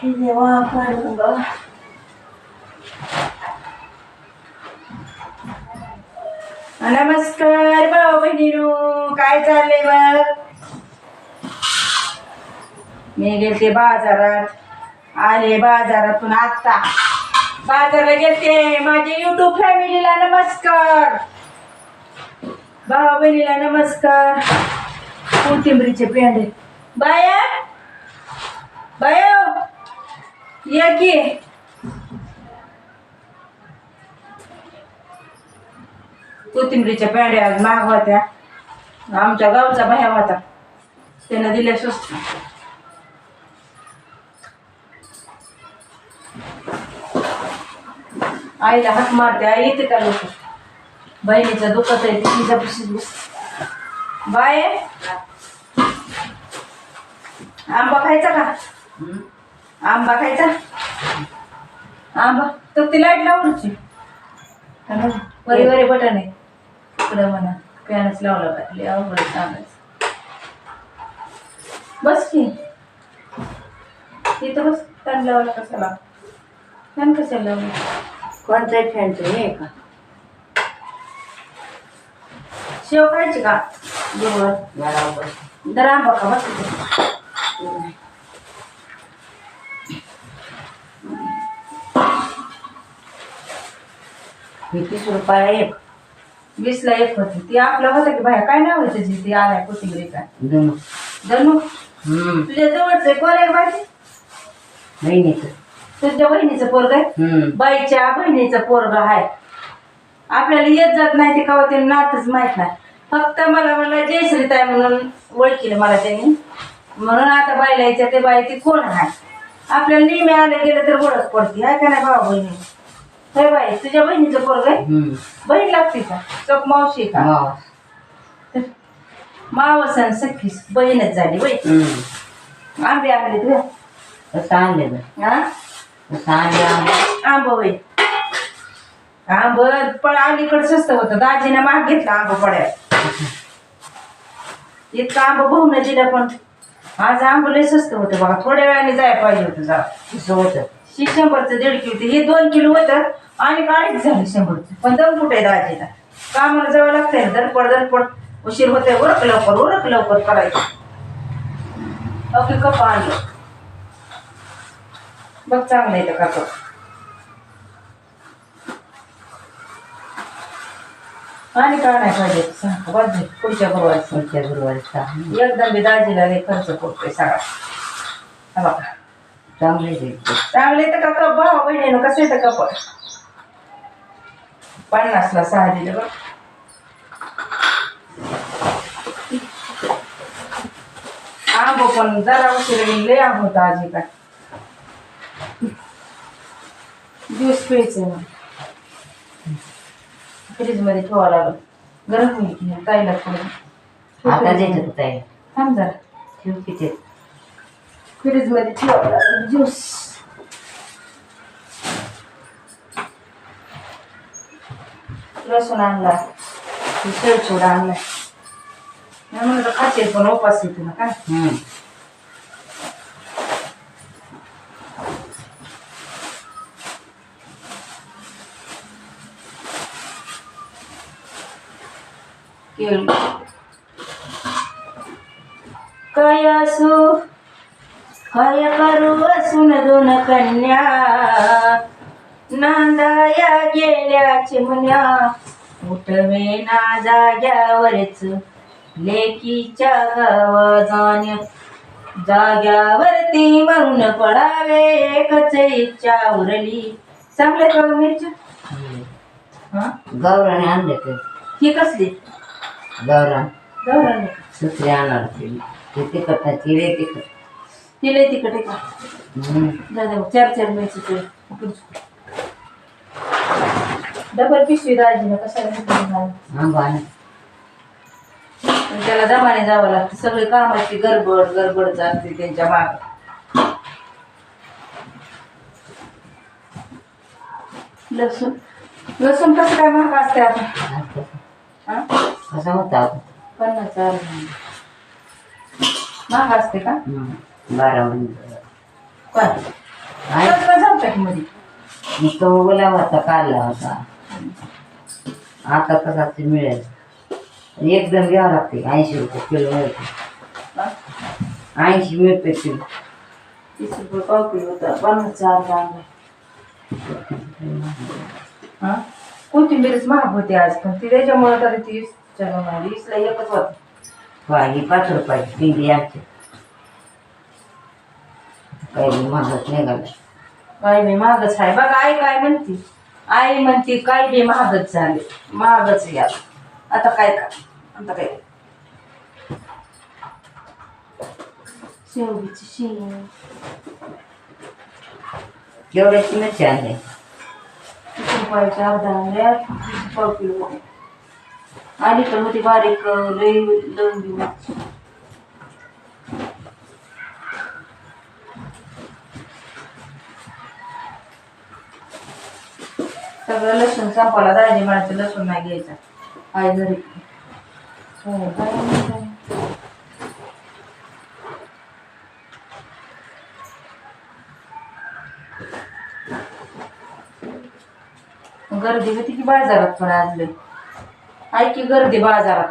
देवा पांडुरंगा. नमस्कार भाऊ बहिणीनो, काय चाललंय मग? मी गेलते बाजारात, आले बाजारातून आता. बाजारला गेलते. माझ्या युट्यूब फॅमिलीला नमस्कार, भाऊ बहिणीला नमस्कार. कोथिंबरीचे पेंडे बाया बाया या की. कोथिंबरीच्या पेंड्या आज महाग होत्या. आमच्या गावचा बाया होता, त्यानं दिल्या स्वस्त. आईला हाक मारते, आई येते का लोक? बहिणीचं दुखत आहे, तिच्या पशीच बाय. आंबा खायचा का? आंबा खायचा? आंबा तर ती लाईट लावूनची वरी बटन आहे इकडं म्हणा. फॅनच लावला पाहिजे, अवघड सांगायचं. बस की इथं बस. फॅन लावला कशाला? फॅन कशाला लावला? कोणताही फॅनचं हे का? शेव खायची का? बरोबर. जरा आंबा का बस. 20 रुपयाला एक. 20 ला एक होती. ती आपला होता की बाया, काय नाव आहे त्याची? ती आलाय कोथिंबरी काय जणू. जणू. तुझ्या जवळच आहे. कोण आहे बाई? बहिणीचं. तुझ्या बहिणीचं पोरग आहे? बाईच्या बहिणीचं पोरग आहे. आपल्याला येत जात नाही ते कवा, ते नातच माहित नाही. फक्त मला जयश्रीताई म्हणून ओळखीलं मला त्यांनी, म्हणून आता बाईला यायचं ते बाई ती कोण आहे. आपल्याला नेहमी आलं गेलं तर ओळख पडते, आहे का नाही भाऊ बहिणी? हे बाई तुझ्या बहिणीचं पोरग आहे? बहीण लागते का? चोक मावशी का? मावस आणि सख्खीस बहीणच झाली बाई. आंबे आणले तुझ्या? कसं आणले? हा आंब बाई. आंब पण अलीकडे स्वस्त होतं. दाजीने महाग घेतला आंब पड्या. इतकं आंब भाऊन दिलं, पण आज आंब लय स्वस्त होतं बघा. थोड्या वेळाने जायला पाहिजे होतं जरा. कसं होतं? 100चं 1.5 किलो होते. हे 2 किलो होतं आणि काळीच झाली 100चं. पण दम कुठे दाजीला? कामाला जावं लागतंय. धडपड उशीर होतंय. उरक लवकर करायचं. ओके कप आणलं बघ, चांगलं येतं का कप. आणि काय नाही पाहिजे सांग. पुढच्या गुरुवारी एकदम बी दाजीला लय खर्च करतोय सगळा. हा बघा चांगले तर का कप भावा बहिणीनं. कसं येतं कप? 50 ला 6 दिलं बघ. आंबो पण जरा उशीर लय आंब होता आजी. काय ज्यूस प्यायचं मग फ्रीज मध्ये ठेवा लागलं. गरम होईल की ताईला थोडं. आता द्यायचं ताई. थांब जरा, ठेव किती. फ्रीज मध्ये ठेवा लागलं ज्यूस. लसूण आणला, शेवचूड आणलाय. मी म्हणलं खाते पण उपास येते ना काय. काय असू काय करू असून 2 कन्या, नांदाया गेल्या चिमण्या. उठवे ना जाग्यावरच लेकीच्या गावा जाण्या. जाग्यावरती मरून पडावे एकच इच्छा उरली. चांगले का मिरच्या? गौराने आणले ते. ही कसली? गौराने सुसरी आणणार ते तिखटाची रे. तिखट तिला तिखट आहे का? दादा 4 मिरची डबल पिशवी दाजीनं कशाला. त्याला दमाने जावं लागतं. सगळे कामाची गडबड जाते त्यांच्या माग. लसूण कसं काय महाग असते आता? कसा होता? 50 महाग असते का? 12 काय आहे. सगळं जमतं की मध्ये. मग तो ओला होता काढला होता. आता कसा ते मिळेल एकदम घ्यावं लागते 80 रुपये किलो मिळते. हा? 80 मिळते किलो. 30 रुपये पाव किलो होता 50 अर्धा आणलाय. हा कोथिंबीरच महाग होती आज पण ती त्याच्यामुळे तरी 30ला एकच होत. ही 5 रुपयाची पिंडी आमची काही महागच निघालं. काय बी महागच आहे बघा. आई काय म्हणते, आई म्हणते काय बी महागच झाले, महागच या. आता काय का आता काय शेवगीची शेंग केवढ्याची मिरची आणली. 30 रुपयाच्या अर्धा आणल्या, पाव किलो आणि तर होती बारीक लई लवंगी मिरची. सगळं लसूण संपाला दाजी म्हणायचं लसूण नाही घ्यायचा आई घरी. हो काय म्हणताय? गर्दी होती की बाजारात पण आज लई. आहे की गर्दी बाजारात.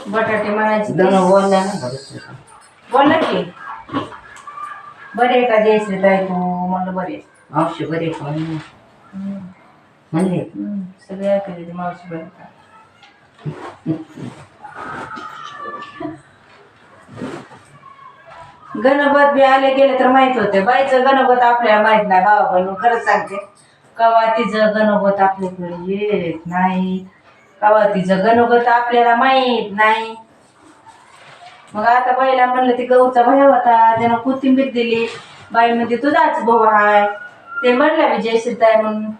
बटाटे म्हणायचे दोन बोलल्या ना बोलला की बरे का जयश्री ताई तू म्हणलं बरे. मावशी बरे कोण म्हणले. सगळे ऐकायला ते मावशी बरे का. गणपत बी आले गेले तर माहित होते बाईचं गणपत आपल्याला माहित नाही. भावा बहिणी खरंच सांगते कवा तिचं गणपत आपल्याकडे येत नाही, कवा तिचं गणपत आपल्याला माहित नाही. मग आता बाईला म्हणलं ती गहूचा भाई होता त्यानं कोथिंबीर दिली. बाई म्हणजे तुझाच भाऊ हाय ते म्हणलं मी जयश्रीताई म्हणून.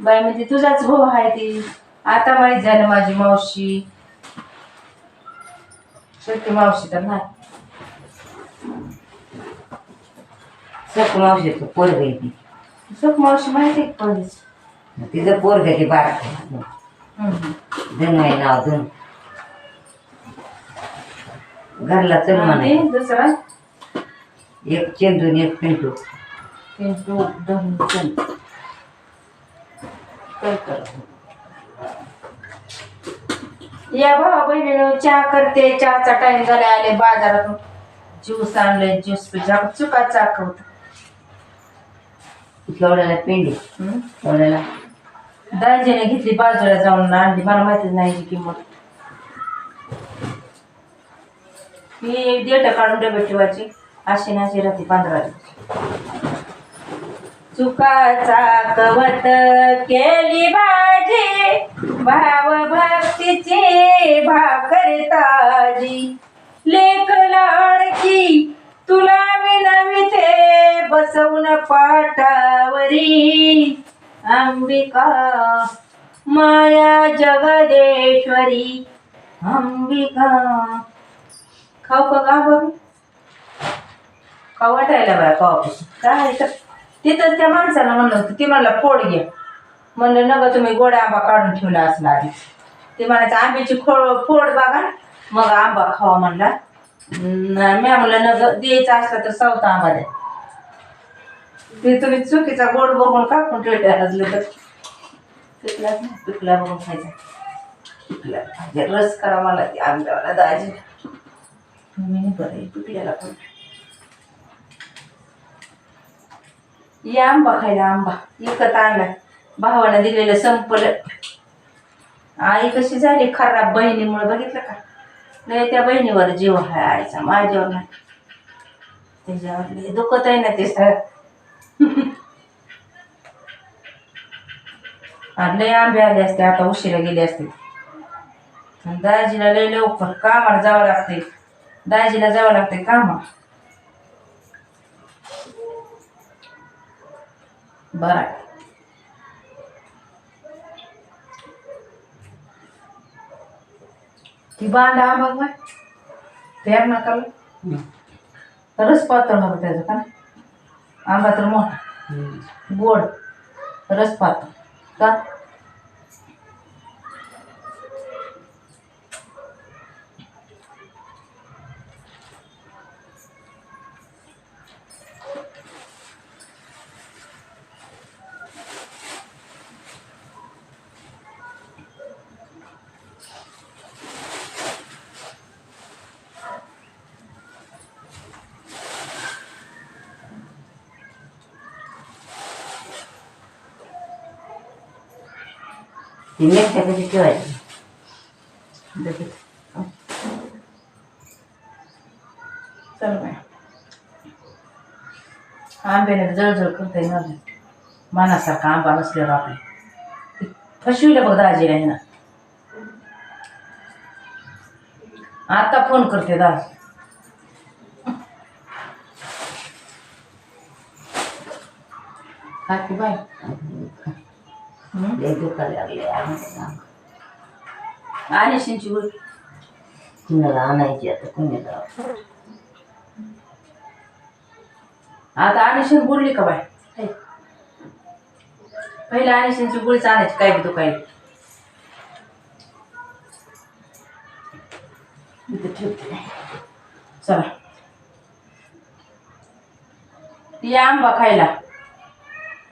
बाई म्हणजे तुझाच भाऊ हाय ती. आता माहित झालं माझी मावशी शेवटी मावशी तर नाही. सक मावशीचं पोरग आहे ती. सुख मावशी माहिती आहे का पहिलीच. तिचं पोरग ती बारक धन आहे नाव धन. घरला चल म्हणा. आणि दुसरा एक चेंदू आणि एक पिंटू. पिंटू धन काय कर. या भावा बहिणीनं चहा करते. चहाचा टाइम झाला आले बाजारातून ज्यूस आणले ज्यूस पिझ्झा चुका चाकवत. केवढ्याला पिंडी केवढ्याला दाजीने घेतली बाजूला जाऊन आणली. मला माहितीच नाही याची किंमत. मी देठ काढून डबे ठेवायची. अशी नाशी राहते 15 दिवस. चुका कवत केली भाजी भाव भक्तीची भाकर ताजी. लेक लाडकी तुला विनविते बसवून पाठावरी. अंबिका माया जगदेश्वरी अंबिका. खाऊ का गा बघ खाऊ वाटायला बाय खाऊ काय तर तिथं त्या माणसाला म्हणलं होतं. ती म्हणला फोड घ्या. म्हणलं नग तुम्ही गोडा आंबा काढून ठेवला असला आधी. ते म्हणायचं आंब्याची फोड बघा मग आंबा खावा म्हणला. मी म्हणलं नग द्यायचा असला तर सावता आंबा द्या. ते तुम्ही चुकीचा गोड बघून कापून ठेवले असलं तर पिकला बघून खायचा. पिकला रस करा मला ती आंब्यावाला दाजी. मी बरं पिकल्याला पण या आंबा खायला. आंबा विकत आणला भावानं दिलेलं संपलं. आई कशी झाली खराब बहिणीमुळे बघितलं का. नाही त्या बहिणीवर जीव आहे आईचा माझ्यावर नाही. त्याच्यावर दुखत आहे ना ते लय आंबे आले असते आता उशिरा गेले असते. दाजीला लय लवकर कामाला जावं लागते. दाजीला जावं लागते कामा. बरं ती बांधा आंबा बघ पेर नका रस पातळ हवं त्याचं का. आंबा तर मोठा गोड रस पातळ का. ती मिरच्या कशी ठेवायची चल बाय आंब्याने जळजळ करते ना मनासारखा आंबा नसल्यावर आपले फसविलं बघ दाजीला आहे ना आता फोन करते दाजी काकी बाय लय दुखायला लागले आणि शिंची गोळी कुणाला आणायची आता कुणाला आता आणीशन बोलली का बाय पहिला आणीशनची गोळीच आणायची काय बी दुखायला इथे ठेवते चला या आंबा खायला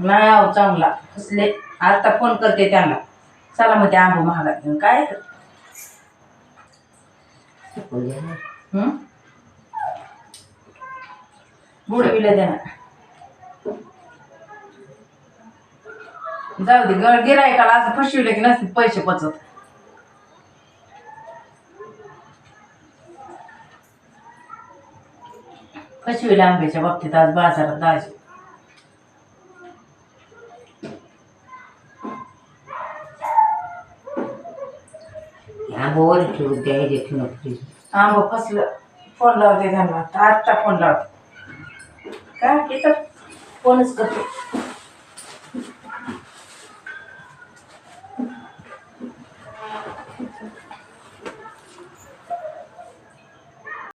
नाही आहो चांगला कसले आता फोन करते त्यांना चला मग ते आंबा महागात घेऊन काय बुडविला द्या जाऊ दे गिरायकाला असं फसविलं की नसते पैसे पचत फसविले आंब्याच्या बाबतीत आज बाजारात दाजी आंबोवर ठेवून द्या हे ठेवून फ्रीज आंबा फसलं फोन लावते त्यांना आत्ता फोन लावते काय तिथं फोनच करते